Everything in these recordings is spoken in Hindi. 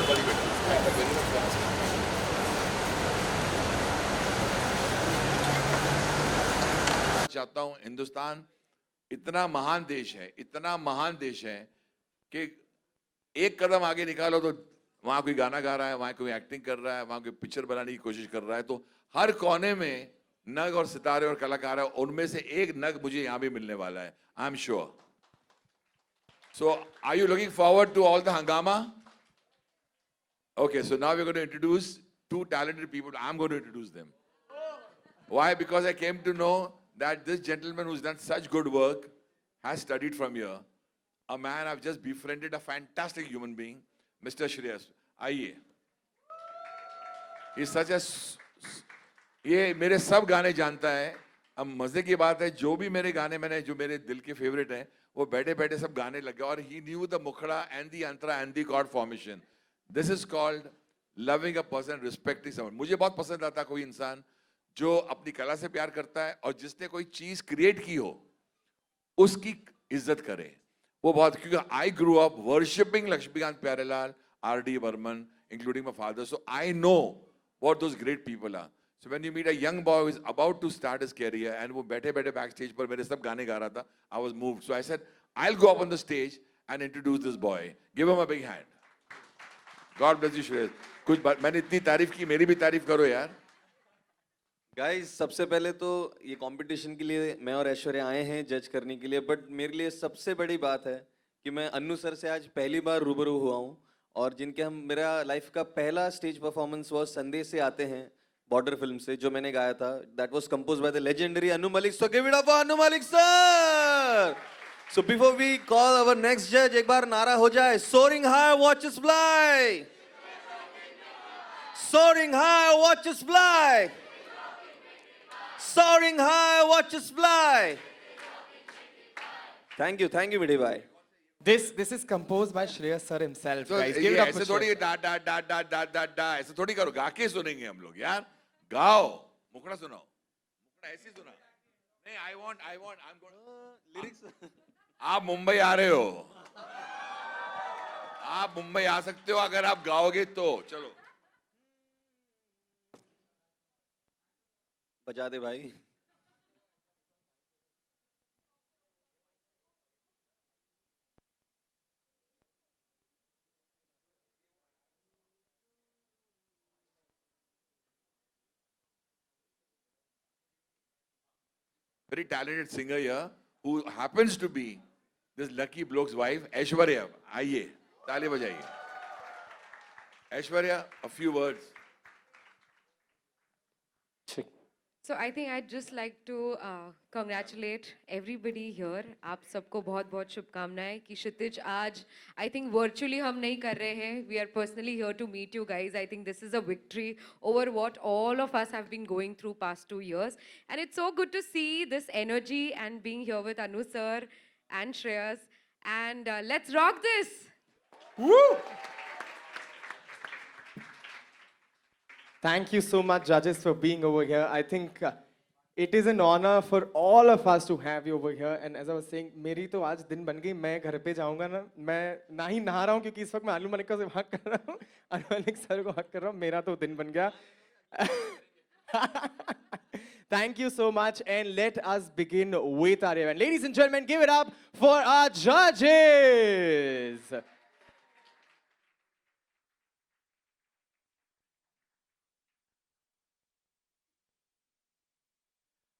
Nobody better. Thank you very much for asking. चाहता हूं हिंदुस्तान इतना महान देश है, इतना महान देश है कि एक कदम आगे निकालो तो वहां कोई गाना गा रहा है, वहां कोई एक्टिंग कर रहा है, वहां कोई पिक्चर बनाने की कोशिश कर रहा है। तो हर कोने में नग और सितारे और कलाकार है, उनमें से एक नग मुझे यहां भी मिलने वाला है, I am sure. So are you looking forward to all the hungama? Okay, so now we're going to introduce two talented people. I'm going to introduce them. Why? Because I came to know that this gentleman who's done such good work has studied from here. A man I've just befriended, a fantastic human being, Mr. Shreyas. आइए. He's such a... ये मेरे सब गाने जानता है. अब मजे की बात है, जो भी मेरे गाने मैंने जो मेरे दिल के फेवरेट हैं, वो बैठे बैठे सब गाने लग गए. और he knew the मुखड़ा and the Antara and the chord formation. This is called loving a person, respecting someone. मुझे बहुत पसंद आता कोई इंसान जो अपनी कला से प्यार करता है और जिसने कोई चीज क्रिएट की हो उसकी इज्जत करे. वो बहुत, क्योंकि I grew up worshipping Laxmikant Pyarelal, R.D. Burman, including my father. So I know what those great people are. So when you meet a young boy who is about to start his career and वो बैठे बैठे backstage पर मेरे सब गाने गा रहा था, I was moved. So I said, I'll go up on the stage and introduce this boy. Give him a big hand. God bless you, Shreyas. कुछ बात मैंने इतनी तारीफ की, मेरी भी तारीफ करो यार. गाइस, सबसे पहले तो ये कंपटीशन के लिए मैं और ऐश्वर्या आए हैं जज करने के लिए, बट मेरे लिए सबसे बड़ी बात है कि मैं अन्नू सर से आज पहली बार रूबरू हुआ हूँ और जिनके हम मेरा लाइफ का पहला स्टेज परफॉर्मेंस वो संदेश से आते हैं, बॉर्डर फिल्म से, जो मैंने गाया था. That was composed by the legendary Anu Malik. So give it up for Anu Malik sir. So before we call our next judge, एक बार नारा हो जाए. Soaring high, watch us fly. Soaring high, watch us fly. Soaring high, watch us fly. Thank you, Midhi bhai. This is composed by Shreyas sir himself, So, guys. Give it up ऐसे for थोड़ी Shreyas. डा डा डा डा डा डा डा ऐसे थोड़ी करो, गा के सुनेंगे हम लोग यार. गाओ, मुखड़ा सुनाओ, मुखड़ा ऐसे सुना. नहीं, I'm going. Lyrics. आप मुंबई आ रहे हो, आप मुंबई आ सकते हो अगर आप गाओगे तो. चलो बजा दे भाई. very talented singer here who happens to be this lucky bloke's wife, Aishwarya. आइए, ताली बजाइए. Aishwarya, a few words. So I think I'd just like to congratulate everybody here. आप सबको बहुत बहुत शुभकामनाएं कि क्षितिज आज I think virtually हम नहीं कर रहे हैं. We are personally here to meet you guys. I think this is a victory over what all of us have been going through past 2 years. And it's so good to see this energy and being here with Anu sir and Shreyas. And let's rock this. Woo! Thank you so much, judges, for being over here. I think it is an honor for all of us to have you over here. And as I was saying, मेरी तो आज दिन बन गई. मैं घर पे जाऊंगा ना, मैं ना ही नहा रहा हूँ क्योंकि इस वक्त मैं अनु मलिक से हक कर रहा हूँ, अनु मलिक सर को हक कर रहा हूँ. मेरा तो दिन बन गया. Thank you so much, and let us begin with our event. Ladies and gentlemen, give it up for our judges.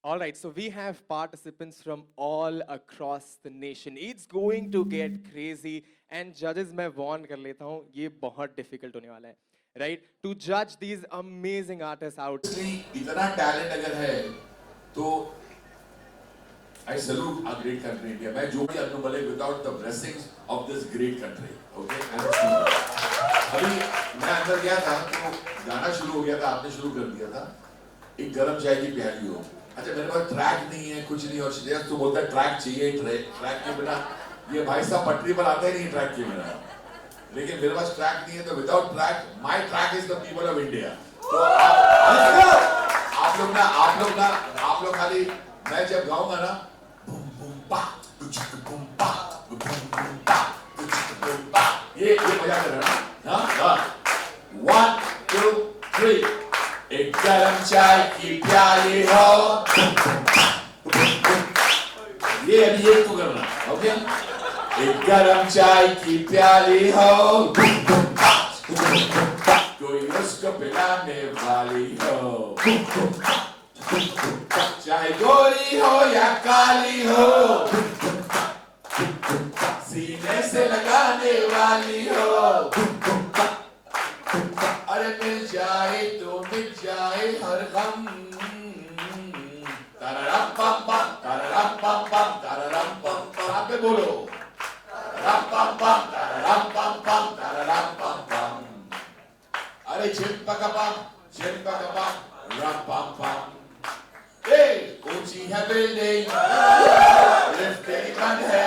All right, so we have participants from all across the nation. It's going to get crazy, and judges, मैं warn कर लेता हूँ, ये बहुत difficult होने वाला है, right? To judge these amazing artists out. इतना talent अगर है, तो I salute our great country India. मैं जो भी Anu Malik without the blessings of this great country, okay? अभी मैं अंदर गया था, तो गाना शुरू हो गया था, आपने शुरू कर दिया था. एक गरम चाय की प्याली हो. अच्छा, मेरे पास ट्रैक नहीं है, कुछ नहीं. और श्रेयस तो बोलता है ट्रैक चाहिए, ट्रैक के बिना ये भाई साहब पटरी पर आते नहीं ट्रैक के बिना. लेकिन मेरे पास ट्रैक नहीं है, तो without track my track is the people of India. तो आप लोग खाली मैं जब गाऊंगा ना, बूम बूम पा बूम पा बूम बूम पा ये मजा कर रहा है ना. हाँ 1, 2, 3. एक गरम चाय की प्याली हो. ये अभी एक तो करना, ओके? एक गरम चाय की प्याली हो, कोई उसको पिलाने वाली हो. चाहे गोरी हो या काली हो, सीने से लगाने वाली हो. अरे मिल जाए तो मिल जाए हर गम. तररम पम पम, तररम पम पम, तररम पम पम. आप भी बोलो. तररम पम पम, तररम पम पम, तररम पम पम. अरे चिंपकपम, चिंपकपम, रम पम पम. ऊंची है बिल्डिंग, लिफ्ट तेरी बंद है,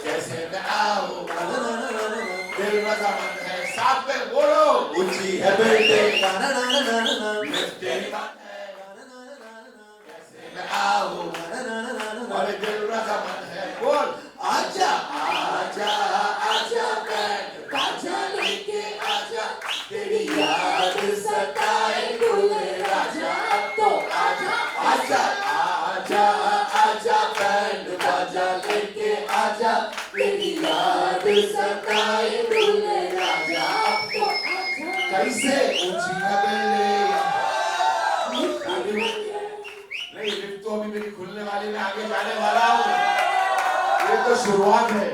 कैसे मैं आऊं, दिल रजामंद है. साथ में बोलो. ऊंची है बिल्डिंग, लिफ्ट तेरी बंद है, कैसे मैं आऊं, और दिल रजामंद है. बोल. आजा आजा आजा बैंड बाजा लेके आजा, तेरी याद सताए दूल्हे राजा. अब तो आजा आजा आजा आजा बैंड बाजा लेके आजा, तेरी याद सताए दूल्हे राजा. अब तो आजा. कैसे ऊंची है बिल्डिंग. नहीं, लिफ्ट तो अभी मेरी खुलने वाली, मैं आगे जाने वाला हूँ. ये तो शुरुआत है,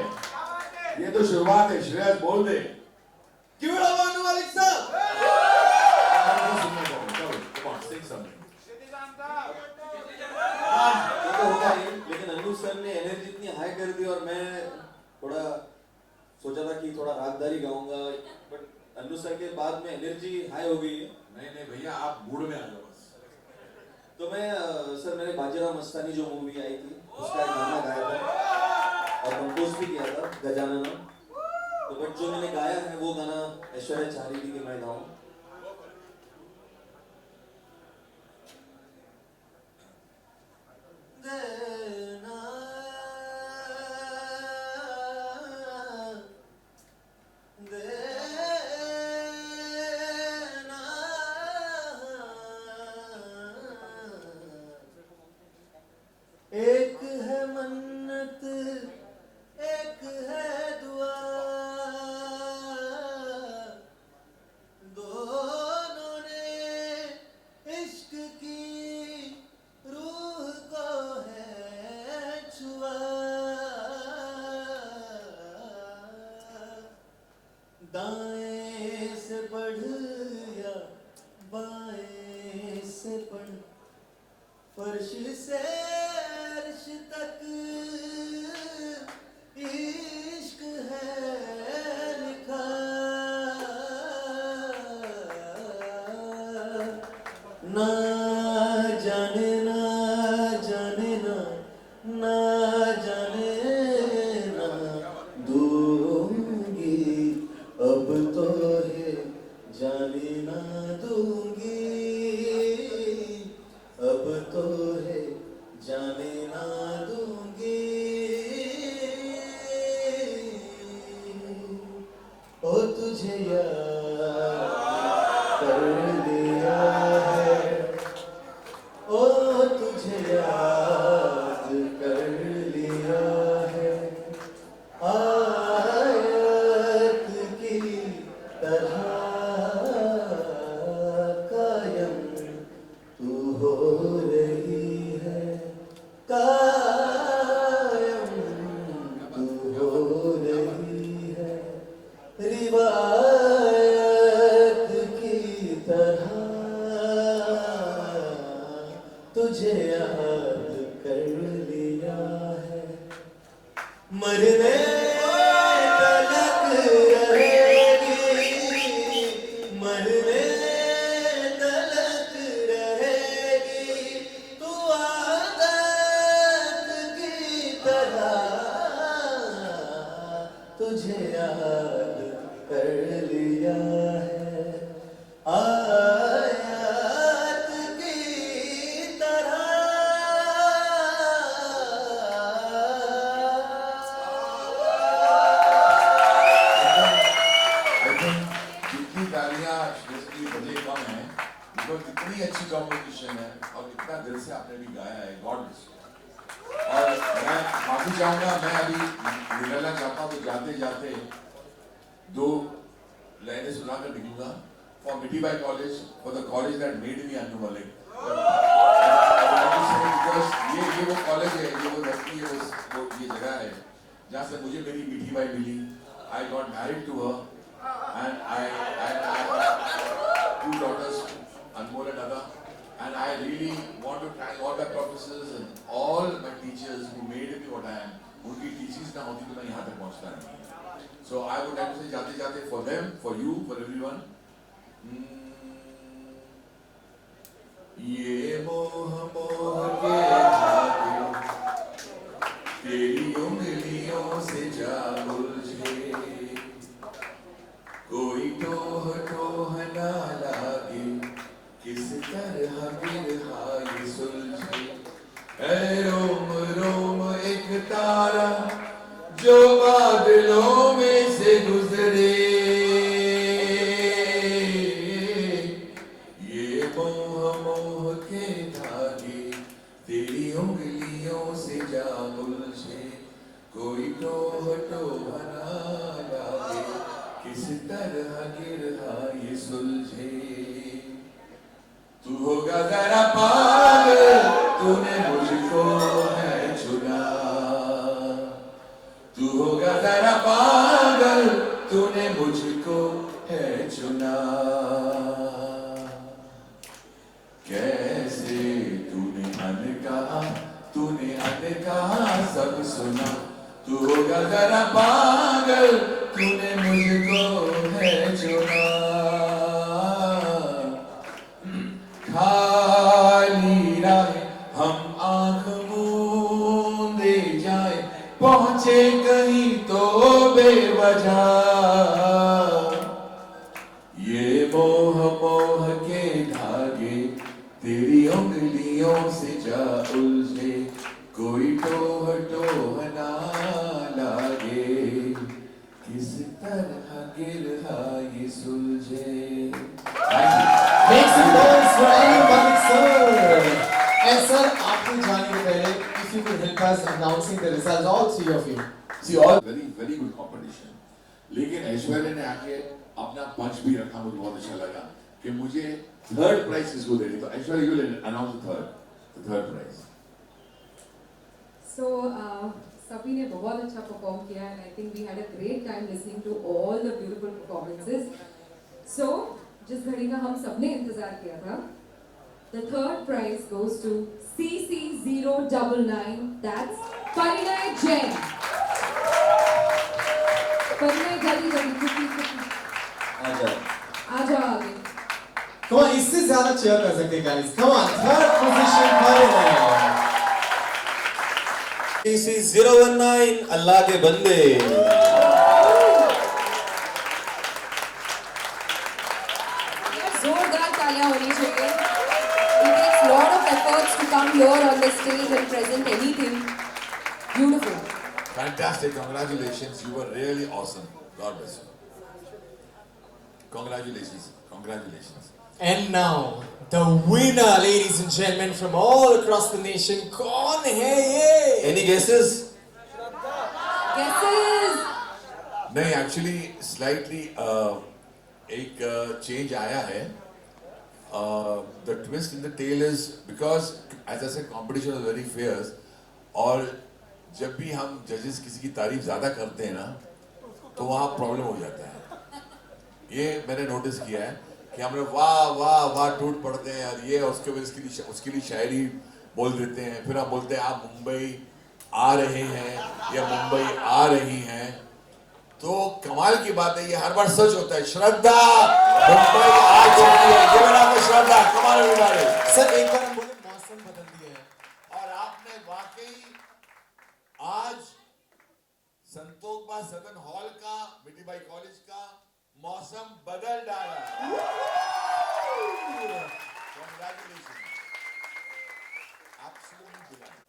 ये तो शुरुआत है. श्रेयस बोल दे. क्यों रवानु मालिक साहब? ये तो होगा ही, लेकिन अन्नू सर ने एनर्जी इतनी हाई कर दी और मैं थोड़ा सोचा था कि थोड़ा रागदारी गाऊंगा, बट अन्नू सर के बाद में एनर्जी हाई हो गई है. नहीं नहीं भैया, आप मूड में आ जाओ बस. तो मैं सर मैंने बाजीराव मस्तानी जो मूवी आई थी उसका एक गाना गाया था और कंपोज भी किया था, गजानन. तो बट जो मैंने गाया है वो गाना ऐश्वर्या चाह रही थी कि मैं गाऊं. एक है मन्नत, एक है दुआ, दोनों ने इश्क की रूह को है छुआ. दाएं से पढ़ या बाएं से पढ़, फर्श से अर्श तक इश्क है लिखा. ना जाने ना जाने ना, ना जाने ना दूंगी, अब तो है जाने ना दूंगी, अब तो है जाने ना दूंगी. ओ तुझे याद कर लिया है, ओ तुझे याद कर लिया है. आयत की तरह कायम तू हो रही है, कायम तू हो रही है. रिवायत की तरह तुझे याद कर लिया है. मरने तलक रहेगी, मरने तलक रहेगी, तू आदत की तरह तुझे याद कर तालियां बेसिकली बजे कम हैं, बिकॉज इतनी अच्छी कॉम्पोजिशन है और इतना दिल से आपने भी गाया है, गॉड ब्लेस यू। और मैं माफी चाहूंगा, मैं अभी निकलना चाहता हूँ, तो जाते जाते दो लाइनें सुनाकर निकलूंगा। For Mithibai college, for the college that made me Anu Malik. ये वो कॉलेज है, ये वो धरती है, ये जगह है जहाँ से मुझे मेरी मिठीबाई मिली। I got married to her, and I have two daughters, Anmol and Ada, and I really want to thank all my professors and all my teachers who made me what I am. उनकी teachings ना होती तो मैं यहाँ तक पहुँचता नहीं। So I would like to say जाते जाते for them, for you, for everyone. ये मोह मोह के धागे तेरी उंगलियों से जा उलझे, कोई टोह टोह ना लागे, किस तरह बिरहा ये सुलझे। है रोम रोम एक तारा जो बादलों में से गुजरे, ये मोह मोह के धागे तेरी उंगलियों से जा उलझे, कोई टोह टोह ना लागे, किस तरह गिरहा ये सुलझे। तू होगा जरा पागल, तूने मुझको है चुना। तू होगा जरा पागल, तूने मुझको है चुना। कैसे तूने अनकहा सब सुना। तू होगा जरा पागल, तूने मुझको है चुना। खाली राह हम आंख मूंदे जाए, पहुंचे कहीं तो बेवजह। ये मोह मोह के धागे तेरी उंगलियों से जा उलझे, कोई टोह टोह ना लागे, किस तरह गिरहा ये सुलझे। Make some noise for Annu Malik sir. And sir, आपके जाने के पहले, if you could help us announcing the results, all three of you. See, all very very good competition. लेकिन ऐश्वर्या ने आके अपना पंच भी रखा, मुझे बहुत अच्छा लगा कि मुझे थर्ड प्राइज किसको देनी। तो Aishwarya, you will announce the third prize. So, सभी ने बहुत अच्छा परफॉर्म किया and I think we had a great time listening to all the beautiful performances. So, जिस घड़ी का हम सबने इंतजार किया था, the third prize goes to CC099. That's Parinay Jain. Parinay, जल्दी quickly. आजा आगे. Come on, इससे ज़्यादा cheer कर सकते हैं guys. Come on, third position Parinay. CC019 अल्लाह के बंदे। जोरदार तालियां होनी चाहिए. It takes lot of efforts to come here on the stage and present anything. Beautiful. Fantastic, congratulations, you were really awesome. God bless you. Congratulations. And now, the winner, ladies and gentlemen, from all across the nation, कौन है ये? Any guesses? Guesses? नहीं, एक्चुअली स्लाइटली एक चेंज आया है। The twist in the tail is because as I said competition was very fierce, और जब भी हम जजेस किसी की तारीफ ज्यादा करते हैं ना, तो वहाँ प्रॉब्लम हो जाता है। ये मैंने नोटिस किया है कि हम लोग वाह वाह वाह टूट पड़ते हैं यार, ये उसके बाद उसके लिए शायरी बोल देते हैं, फिर हम बोलते हैं आप मुंबई आ रहे हैं या मुंबई आ रही हैं। तो कमाल की बात है, ये हर बार सच होता है। श्रद्धा मुंबई आ चुकी है, ये मेरा नाम है श्रद्धा। कमाल है बारे सर एक बार हम बोले मौसम बदल दिया है। और आपने वाकई आज संतोषबा सदन हॉल का, मिठीबाई कॉलेज का मौसम बदल डाला। Congratulations. Absolutely delighted.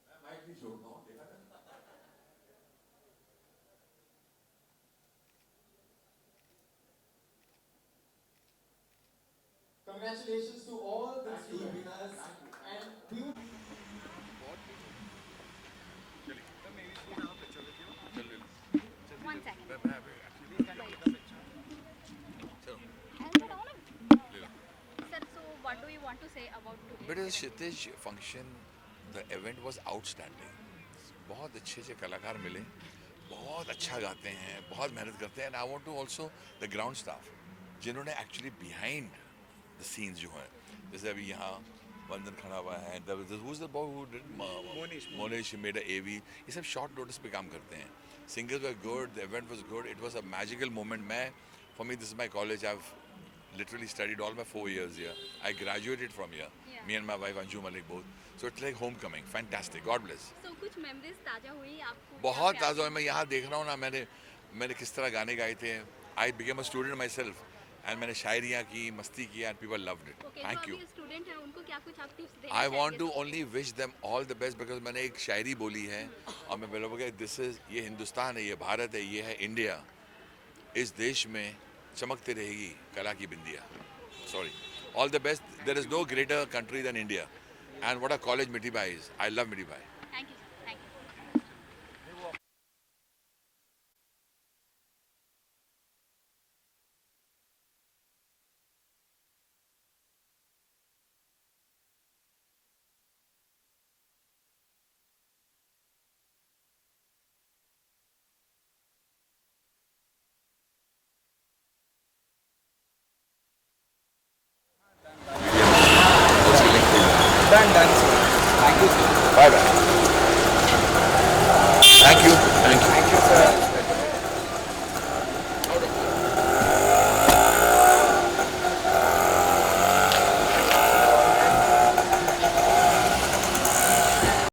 मैं माइक भी छोड़ता हूँ, देखा था? Congratulations to all the three winners. And we would One second. Sir, so what do you want to say about today? But the Kshitij function, the event was outstanding. बहुत अच्छे अच्छे कलाकार मिले, बहुत अच्छा गाते हैं, बहुत मेहनत करते हैं. And I want to also the ground staff, जिन्होंने actually behind the scenes जो हैं, जैसे अभी यहाँ वंदन खड़ा हुआ है, who's the boy who did Monish, he made a AV, ये सब short notice पे काम करते हैं. Singers were good, the event was good, it was a magical moment. For me, this is my college. I've literally studied all my 4 years here. I graduated from here. Yeah. Me and my wife Anju Malik both. So it's like homecoming. Fantastic. God bless. So कुछ memories ताजा हुई आपको? बहुत क्या ताज़ा है. मैं यहाँ देख रहा हूँ ना, मैंने किस तरह गाने गाए थे. I became a student myself. And मैंने शायरियाँ की, मस्ती की, and people loved it. Okay, Thank जो you. अभी स्टूडेंट हैं उनको क्या कुछ आप टिप्स देना I want चाहेंगे? to only wish them all the best because मैंने एक शायरी बोली है और मैं बोलूँगा this is ये हिंदुस्तान है, ये भारत है, ये है इंडिया. इस देश में चमकती रहेगी कला की बिंदिया. Sorry. All the best. There is no greater country than India. And what a college Miti Bhai is. I love Miti Bhai.